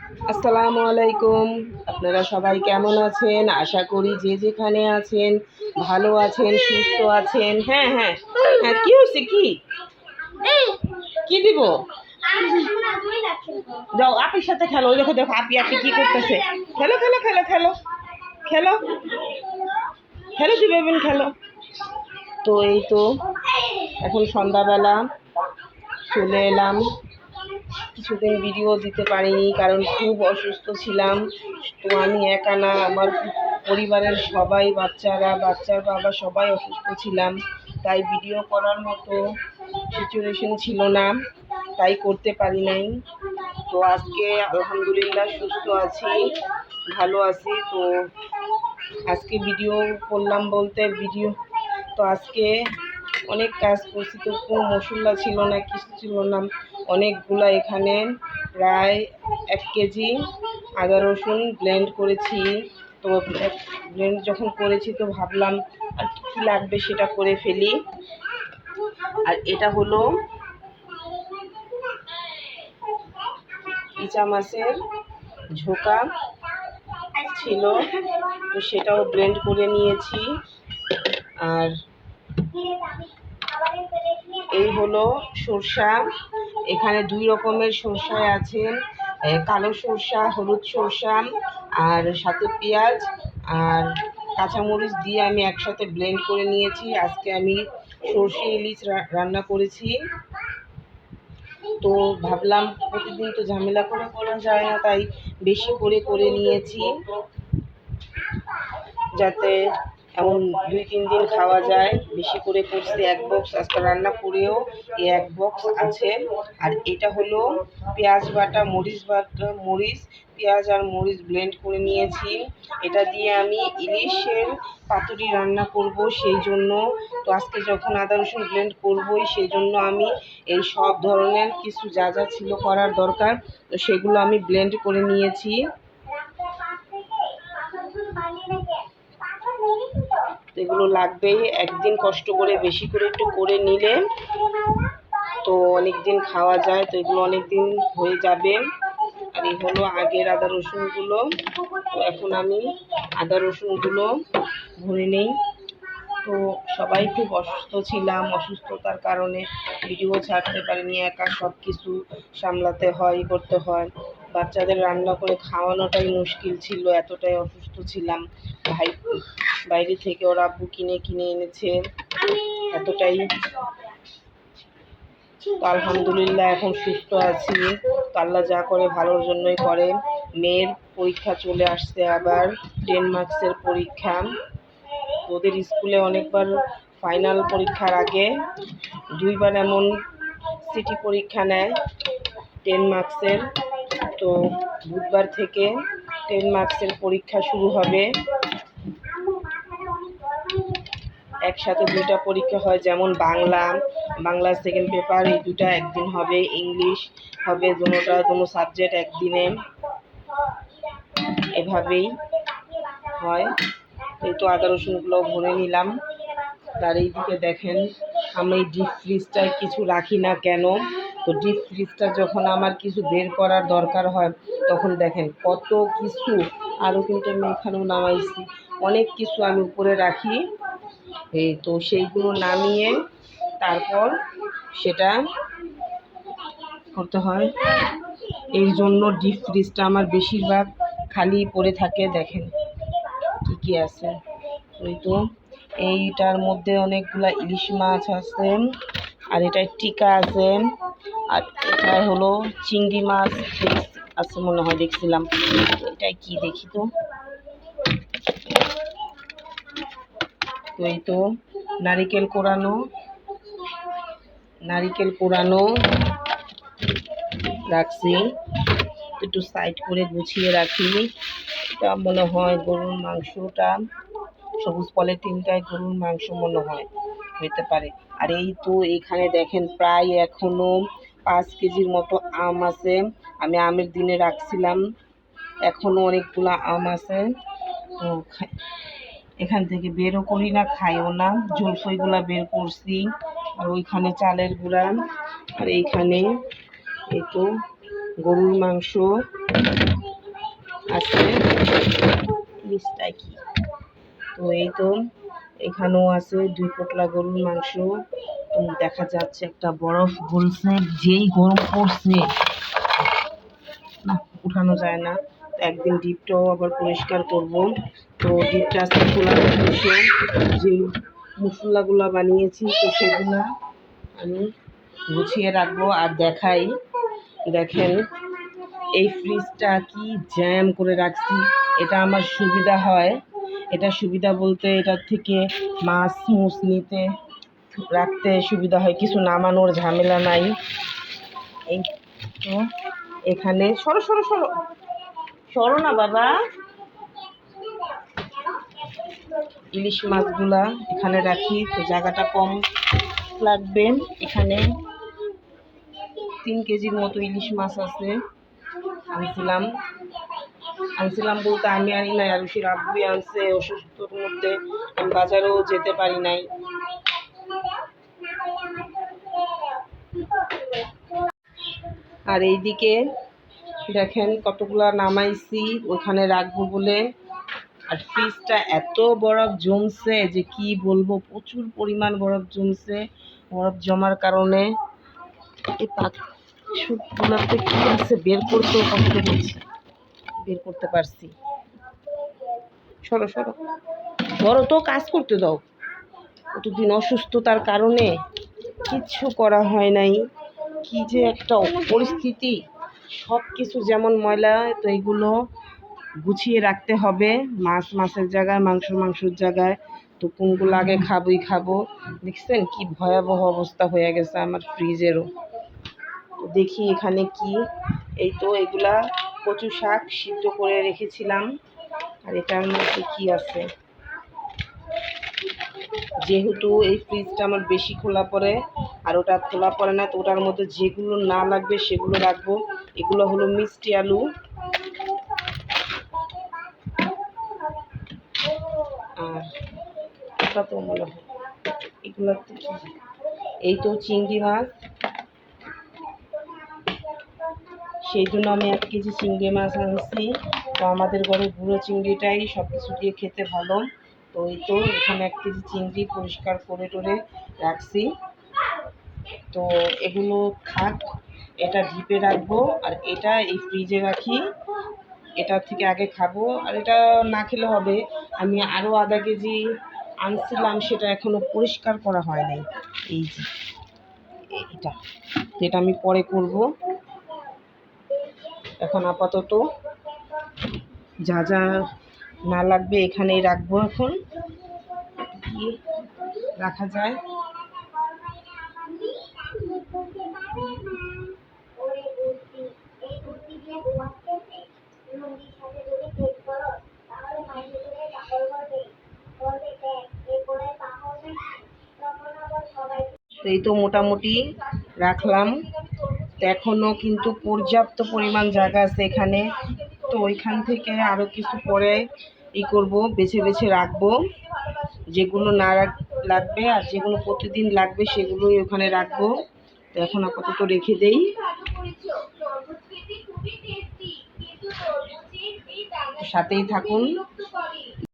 আসসালামু আলাইকুম। আপনারা সবাই কেমন আছেন? আশা করি যে যেখানে আছেন ভালো আছেন, সুস্থ আছেন। হ্যাঁ হ্যাঁ হ্যাঁ, কি হয়েছে? কি দিব? যাও আপির সাথে খেলো। ওই দেখো দেখো, আপি আপি কি করতেছে। খেলো খেলো খেলো খেলো খেলো খেলো দিবে, খেলো। তো এই তো এখন সন্ধ্যাবেলা চলে এলাম। কিছুদিন ভিডিও দিতে পারিনি কারণ খুব অসুস্থ ছিলাম। তো আমি একা না, আমার পরিবারের সবাই, বাচ্চার বাবা সবাই অসুস্থ ছিলাম। তাই ভিডিও করার মতো সিচুয়েশন ছিল না, তাই করতে পারি নাই। তো আজকে আলহামদুলিল্লাহ সুস্থ আছি, ভালো আছি। তো আজকে ভিডিও করলাম বলতে তো আজকে অনেক কাজ করছি। তো কোনো মশলা ছিল না, কিছু ছিল না। অনেকগুলা এখানে প্রায় 1 কেজি আদা রসুন ব্লেন্ড করেছি। তো ব্লেন্ড যখন করেছি তো ভাবলাম আর কী লাগবে সেটা করে ফেলি। আর এটা হলো ইচা মাছের ঝোকা ছিল, তো সেটাও ব্লেন্ড করে নিয়েছি। আর এই হলো সরষা। এখানে 2 রকমের সরষা আছে, কালো সরষা, হলুদ সরষা, আর সাথে পেঁয়াজ আর কাঁচামরিচ দিয়ে আমি একসাথে ব্লেন্ড করে নিয়েছি। আজকে আমি সরষে ইলিশ রান্না করেছি। তো ভাবলাম প্রতিদিন তো ঝামেলা করে করা যায় না, তাই বেশি করে করে নিয়েছি যাতে এমন 2-3 দিন খাওয়া যায়। বেশি করে করছি 1 বক্স, আজকে রান্না করেও এই 1 বক্স আছে। আর এটা হলো পেঁয়াজ বাটা, মরিচ, পেঁয়াজ আর মরিচ ব্লেন্ড করে নিয়েছি। এটা দিয়ে আমি ইলিশের পাতুরি রান্না করব, সেই জন্য। তো আজকে যখন আদা রসুন ব্লেন্ড করবই, সেই জন্য আমি এই সব ধরনের কিছু যা যা ছিল করার দরকার, তো সেগুলো আমি ব্লেন্ড করে নিয়েছি। এগুলো লাগবেই, একদিন কষ্ট করে বেশি করে একটু করে নিলে তো অনেক দিন খাওয়া যায়। তো এগুলো অনেক দিন হয়ে যাবে। আর এই হলো আগের আদা রসুনগুলো। তো এখন আমি আদা রসুনগুলো ভরে নেই। তো সবাই খুব অসুস্থ ছিলাম, অসুস্থতার কারণে ভিডিও ছাড়তে পারিনি, একা সব কিছু সামলাতে হয়, করতে হয়। বাচ্চাদের রান্না করে খাওয়ানোটাই মুশকিল ছিল, এতটাই অসুস্থ ছিলাম। বাইরে থেকে ওরা আব্বু কিনে এনেছে, এতটাই। তো আলহামদুলিল্লাহ এখন সুস্থ আছি। তো আল্লাহ যা করে ভালোর জন্যই করে। মেয়ের পরীক্ষা চলে আসছে, আবার 10 মার্কসের পরীক্ষা। ওদের স্কুলে অনেকবার ফাইনাল পরীক্ষার আগে 2বার এমন সিটি পরীক্ষা নেয় 10 মার্কসের। তো বুধবার থেকে 10 মার্কসের পরীক্ষা শুরু হবে। একসাথে 2টা পরীক্ষা হয়, যেমন বাংলা সেকেন্ড পেপার, এই 2টা একদিন হবে। ইংলিশ হবে, দুটো সাবজেক্ট একদিনে, এভাবেই হয়। এই তো আদা রসুনগুলো ভরে নিলাম। তার এইদিকে দেখেন, আমি ডিপ ফ্রিজটায় কিছু রাখি না কেন। তো ডিপ ফ্রিজটা যখন আমার কিছু বের করার দরকার হয়, তখন দেখেন কত কিছু, আরও কিন্তু আমি এখানেও নামাইছি, অনেক কিছু আমি উপরে রাখি। এই তো সেইগুলো নামিয়ে তারপর সেটা করতে হয়। এই জন্য ডিপ ফ্রিজটা আমার বেশিরভাগ খালি পড়ে থাকে। দেখেন কি কি আছে। ওই তো এইটার মধ্যে অনেকগুলা ইলিশ মাছ আছে, আর এটায় টিকা আছে, আর এটা হলো চিংড়ি মাছ আছে মনে হয়, দেখছিলাম। এটাই কি দেখি তো। এই তো নারিকেল কোরানো রাখছি, একটু সাইড করে গুছিয়ে রাখি। এটা মনে হয় গরুর মাংসটা, সবুজ পলিথিনটায় গরুর মাংস মনে হয়, হইতে পারে। আর এই তো এখানে দেখেন প্রায় এখনো 5 কেজির মতো আম আছে। আমি আমের দিনে রাখছিলাম, এখনো অনেকগুলা আম আছে। তো এখান থেকে বেরও করি না, খাইও না। জলফইগুলা বের করছি, আর ওইখানে চালের গুঁড়া, আর এইখানে এই তো গরুর মাংস আছে, মিষ্টাই কি, তো এই তো এখানেও আছে 2 পোটলা গরুর মাংস। দেখা যাচ্ছে একটা বরফ গলছে, যেই গরম পড়ছে না উঠানো যায় না। একদিন ডিপটাও আবার পরিষ্কার করব। তো ডিপটা আজকে খোলার উদ্দেশ্যে যে মশলাগুলো বানিয়েছি তো সেগুলো আমি গুছিয়ে রাখবো। আর দেখাই, দেখেন এই ফ্রিজটা কি জ্যাম করে রাখছি। এটা আমার সুবিধা হয়, এটা সুবিধা বলতে এটার থেকে মাছ মুছ নিতে রাখতে সুবিধা হয়, কিছু নামানোর ঝামেলা নাই। এই তো এখানে সরো সরো সরো সরো না বাবা, ইলিশ মাছগুলা এখানে রাখি, তো জায়গাটা কম লাগবে। এখানে 3 কেজির মতো ইলিশ মাছ আছে, আনছিলাম আনছিলাম বলতে আমি আনি নাই, আরুষির আব্বুই আনছে। অসুস্থতার মধ্যে আমি বাজারেও যেতে পারি নাই। আর এইদিকে দেখেন কতগুলা নামাইছি ওখানে রাখবো বলে। আর ফ্রিজটা এত বরফ জমছে যে কি বলবো, প্রচুর পরিমাণ বরফ জমছে। বরফ জমার কারণে এই পাকগুলোতে কি আছে বের করতেও কষ্ট হচ্ছে, বের করতে পারছি। সরো সরো, বড় তো কাজ করতে দাও। কতদিন অসুস্থতার কারণে কিচ্ছু করা হয় নাই, কি যে একটা পরিস্থিতি। সব কিছু যেমন ময়লা, তো এগুলো গুছিয়ে রাখতে হবে। মাছ মাছের জায়গায়, মাংস মাংসের জায়গায়। তো কোনগুলো আগে খাবোই খাবো। দেখছেন কি ভয়াবহ অবস্থা হয়ে গেছে আমার ফ্রিজেরও। তো দেখি এখানে কি, এই তো এগুলা কচু শাক সিদ্ধ করে রেখেছিলাম। আর এটার মধ্যে কি আছে, যেহেতু এই ফ্রিজটা আমার বেশি খোলা পড়ে আর ওটা খোলা পড়ে না, তো ওটার মধ্যে যেগুলো না লাগবে সেগুলো রাখবো। এগুলো হলো মিষ্টি আলু, আর ওটা তো মনে হয় এগুলো কি, এই তো চিংড়ি মাছ। সেই জন্য আমি 1 কেজি চিংড়ি মাছ আনছি। তো আমাদের ঘরে গুঁড়ো চিংড়িটাই সব কিছু দিয়ে খেতে ভালো। তো এই তো এখানে 1 কেজি চিংড়ি পরিষ্কার করে টরে রাখছি। তো এগুলো থাক, এটা ডিপে রাখবো আর এটা এই ফ্রিজে রাখি। এটা থেকে আগে খাবো, আর এটা না খেলে হবে। আমি আরও আধা কেজি আনছিলাম, সেটা এখনো পরিষ্কার করা হয় নাই। এই যে এটা, যেটা আমি পরে করব। এখন আপাতত যা যা না লাগবে এখানেই রাখবো। এখন কি রাখা যায়, তো এই তো মোটামুটি রাখলাম। তো এখনও কিন্তু পর্যাপ্ত পরিমাণ জায়গা আছে এখানে। তো ওইখান থেকে আরও কিছু পরে করব, বেছে বেছে রাখবো। যেগুলো না লাগবে আর যেগুলো প্রতিদিন লাগবে সেগুলোই ওখানে রাখবো। তো এখন আপাতত রেখে দেই, সাথেই থাকুন।